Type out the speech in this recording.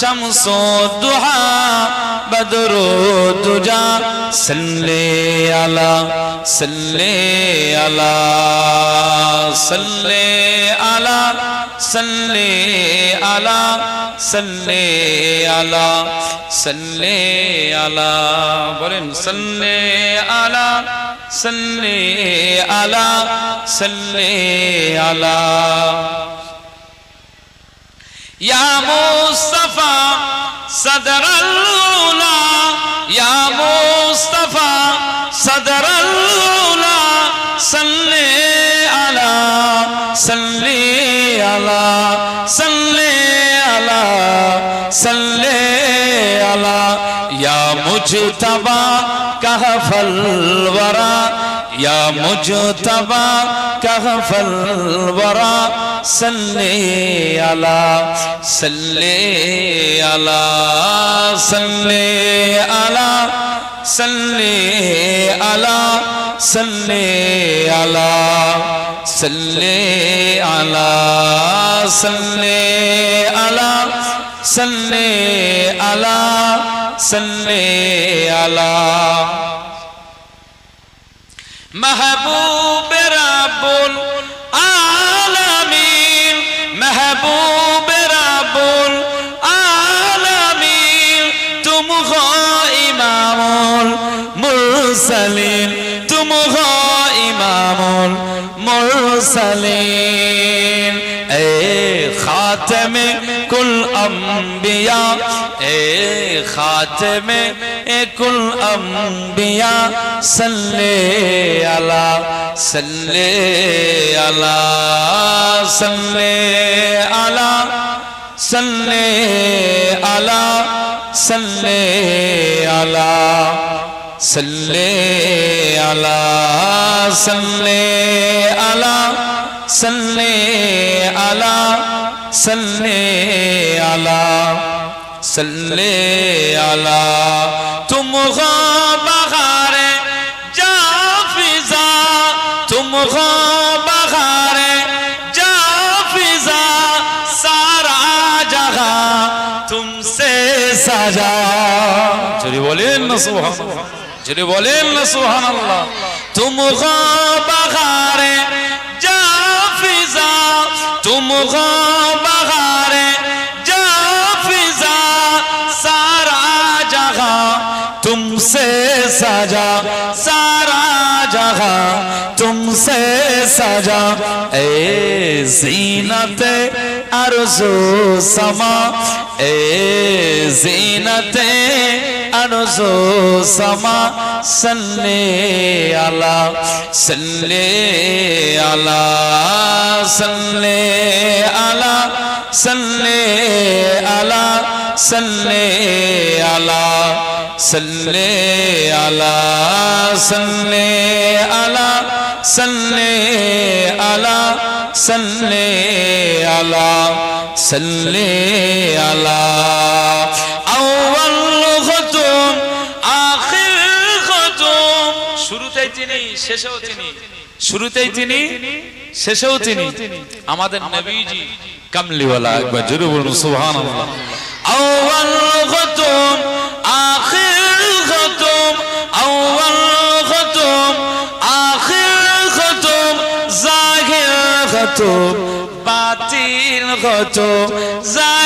शम्सो दुहा बदरो दुजा सल्ले अला सल्ले अला सल्ले अला सल्ले अला सल्ले अला सल्ले अला बोलें सल्ले अला सल्ले अला सल्ले अला या मुस्तफा सदरुल्ला या मुस्तफा सदरुल्ला सल्ले अला सल्ले अला सल्ले अला सल्ले अला या मुजतबा कहफल वरा या मुजतबा कहफल वरा सल्ले अला सल्ले अला सल्ले अला सल्ले अला सल्ले अला सल्ले अला सल्ले अला सल्ले अला सल्ले अला महबूब रब्बुल आलमीन महबूब रब्बुल आलमीन तुम हो इमामुल मुरसलीन तुम हो इमामुल मुरसलीन ए खातमे कुल अंबिया ए खातमे कुल अंबिया सल्ले अला सल्ले अला सल्ले अला सल्ले अला सल्ले अला सल्ले अला सल्ले अला सल्ले अला सल्ले अला सल्ले अला तुम हो बहारे जाफिजा तुम हो बहारे जाफिजा सारा जहां तुमसे सजा चलिए बोलें ना सुभान चलिए बोलें ना सुभान अल्लाह तुम हो बहारे जाफिजा तुम हो बहारे जाफिजा सारा जहां तुमसे सजा सारा जहां तुमसे सजा ए ज़ीनत अर्ज़ो समा ए ज़ीनत अर्ज़ो समा सल्ले अला सल्ले अला सल्ले अला सल्ले अला सल्ले अला सल्ले अला सल्ले अला सल्ले अला सल्ले अला सल्ले अला अव्वल खतम आखिर खतम শুরুতেই তিনি শেষেও তিনি শুরুতেই তিনি শেষেও তিনি আমাদের নবীজি কামলিওয়ালা একবার জোরে বলুন সুবহানাল্লাহ আউয়াল খতম আখির খতম আউয়াল খতম আখির খতম জাহির খতম বাতিল খতম